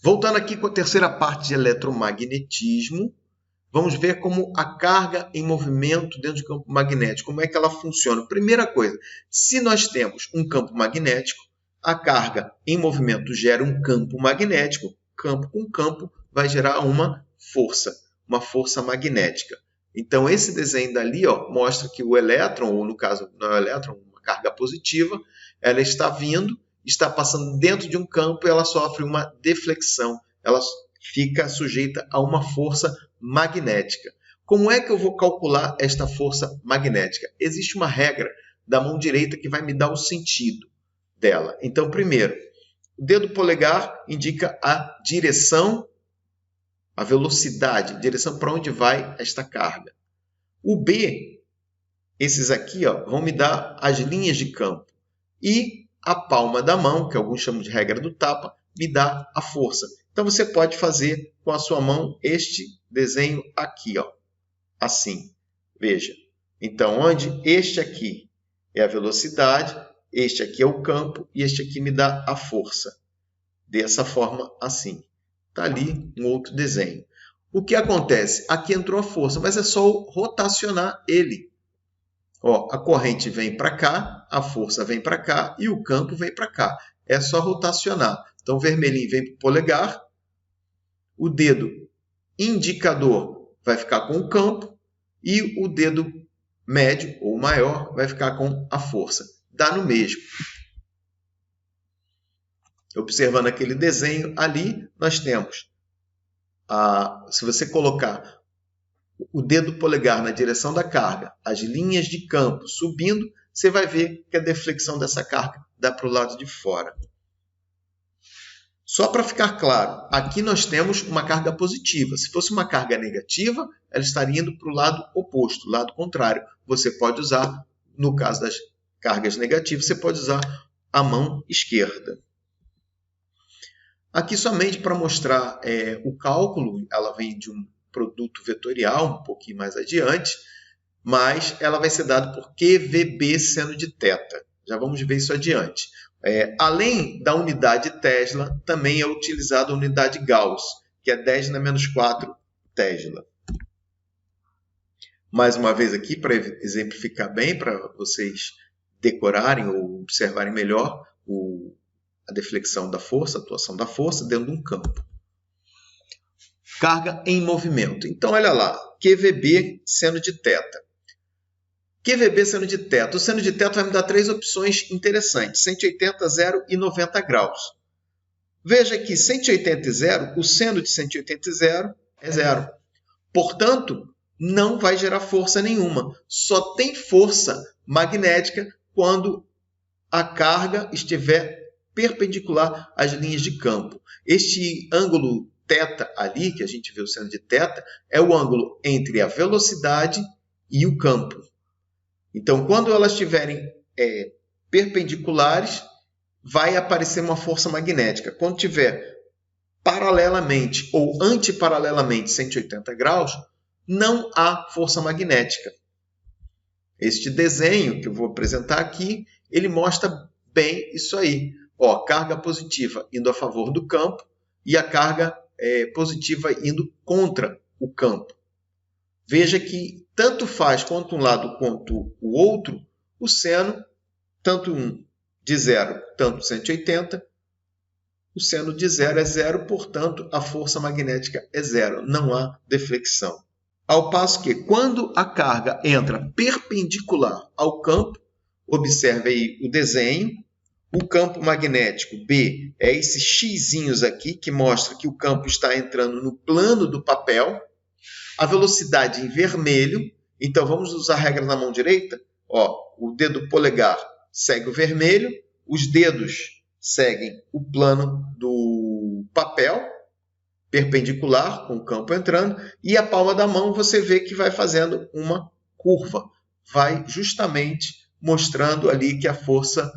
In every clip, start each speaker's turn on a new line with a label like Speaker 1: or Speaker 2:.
Speaker 1: Voltando aqui com a terceira parte de eletromagnetismo, vamos ver como a carga em movimento dentro do campo magnético, como é que ela funciona. Primeira coisa, se nós temos um campo magnético, a carga em movimento gera um campo magnético, campo com campo vai gerar uma força magnética. Então, esse desenho dali mostra que o elétron, ou no caso não é o elétron, uma carga positiva, ela está vindo, está passando dentro de um campo e ela sofre uma deflexão, ela fica sujeita a uma força magnética. Como é que eu vou calcular esta força magnética? Existe uma regra da mão direita que vai me dar o sentido dela. Então, primeiro, o dedo polegar indica a direção, a velocidade, direção para onde vai esta carga. O B, esses aqui vão me dar as linhas de campo. E a palma da mão, que alguns chamam de regra do tapa, me dá a força. Então, você pode fazer com a sua mão este desenho aqui, assim. Veja. Então, onde este aqui é a velocidade, este aqui é o campo e este aqui me dá a força. Dessa forma, assim. Está ali um outro desenho. O que acontece? Aqui entrou a força, mas é só rotacionar ele. A corrente vem para cá, a força vem para cá e o campo vem para cá. É só rotacionar. Então, o vermelhinho vem para o polegar, o dedo indicador vai ficar com o campo e o dedo médio ou maior vai ficar com a força. Dá no mesmo. Observando aquele desenho ali, nós temos, se você colocar o dedo polegar na direção da carga, as linhas de campo subindo, você vai ver que a deflexão dessa carga dá para o lado de fora. Só para ficar claro, aqui nós temos uma carga positiva. Se fosse uma carga negativa, ela estaria indo para o lado oposto, lado contrário. Você pode usar, no caso das cargas negativas, você pode usar a mão esquerda. Aqui somente para mostrar o cálculo, ela vem de um produto vetorial, um pouquinho mais adiante, mas ela vai ser dada por QVB seno de θ. Já vamos ver isso adiante. Além da unidade Tesla, também é utilizada a unidade Gauss, que é 10 na menos 4 Tesla. Mais uma vez aqui, para exemplificar bem, para vocês decorarem ou observarem melhor a deflexão da força, a atuação da força dentro de um campo. Carga em movimento. Então, olha lá, QVB seno de θ. QVB seno de θ. O seno de θ vai me dar três opções interessantes, 180, 0 e 90 graus. Veja que 180 e 0, o seno de 180 e 0 é 0. Portanto, não vai gerar força nenhuma. Só tem força magnética quando a carga estiver perpendicular às linhas de campo. Este ângulo θ ali, que a gente vê o seno de θ, é o ângulo entre a velocidade e o campo. Então, quando elas estiverem perpendiculares, vai aparecer uma força magnética. Quando tiver paralelamente ou antiparalelamente 180 graus, não há força magnética. Este desenho que eu vou apresentar aqui, ele mostra bem isso aí. Carga positiva indo a favor do campo e a carga positiva indo contra o campo. Veja que tanto faz quanto um lado quanto o outro, o seno, tanto um de 0, tanto 180, o seno de 0 é 0, portanto, a força magnética é 0, não há deflexão. Ao passo que, quando a carga entra perpendicular ao campo, observe aí o desenho, o campo magnético B é esses xizinhos aqui, que mostra que o campo está entrando no plano do papel, a velocidade em vermelho, então vamos usar a regra na mão direita, o dedo polegar segue o vermelho, os dedos seguem o plano do papel, perpendicular, com o campo entrando, e a palma da mão você vê que vai fazendo uma curva, vai justamente mostrando ali que a força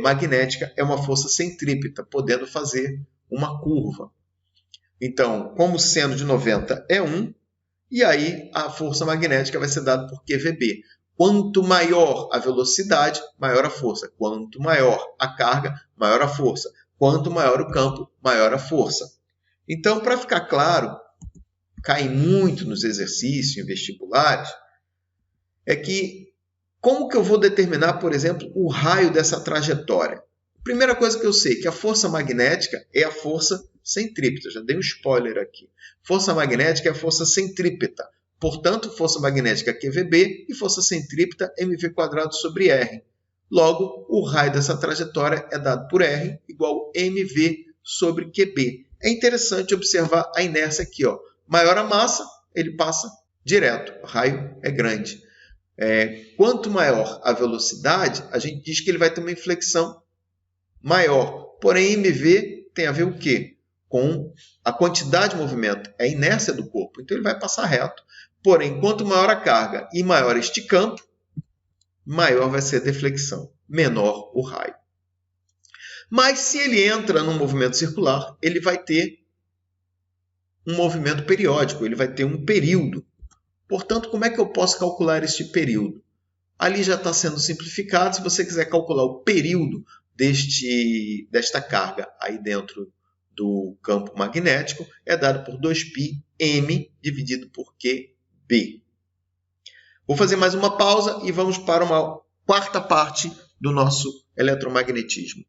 Speaker 1: magnética é uma força centrípeta, podendo fazer uma curva. Então, como o seno de 90 é 1, e aí a força magnética vai ser dada por QVB. Quanto maior a velocidade, maior a força. Quanto maior a carga, maior a força. Quanto maior o campo, maior a força. Então, para ficar claro, cai muito nos exercícios em vestibulares, é que como que eu vou determinar, por exemplo, o raio dessa trajetória? Primeira coisa que eu sei, que a força magnética é a força centrípeta. Já dei um spoiler aqui. Força magnética é a força centrípeta. Portanto, força magnética QVB e força centrípeta mv² sobre R. Logo, o raio dessa trajetória é dado por R igual mv sobre QB. É interessante observar a inércia aqui. Ó. Maior a massa, ele passa direto. O raio é grande. Quanto maior a velocidade, a gente diz que ele vai ter uma inflexão maior. Porém, mv tem a ver o quê? Com a quantidade de movimento, é a inércia do corpo. Então, ele vai passar reto. Porém, quanto maior a carga e maior este campo, maior vai ser a deflexão, menor o raio. Mas se ele entra num movimento circular, ele vai ter um movimento periódico, ele vai ter um período. Portanto, como é que eu posso calcular este período? Ali já está sendo simplificado. Se você quiser calcular o período desta carga aí dentro do campo magnético, é dado por 2πm dividido por QB. Vou fazer mais uma pausa e vamos para uma quarta parte do nosso eletromagnetismo.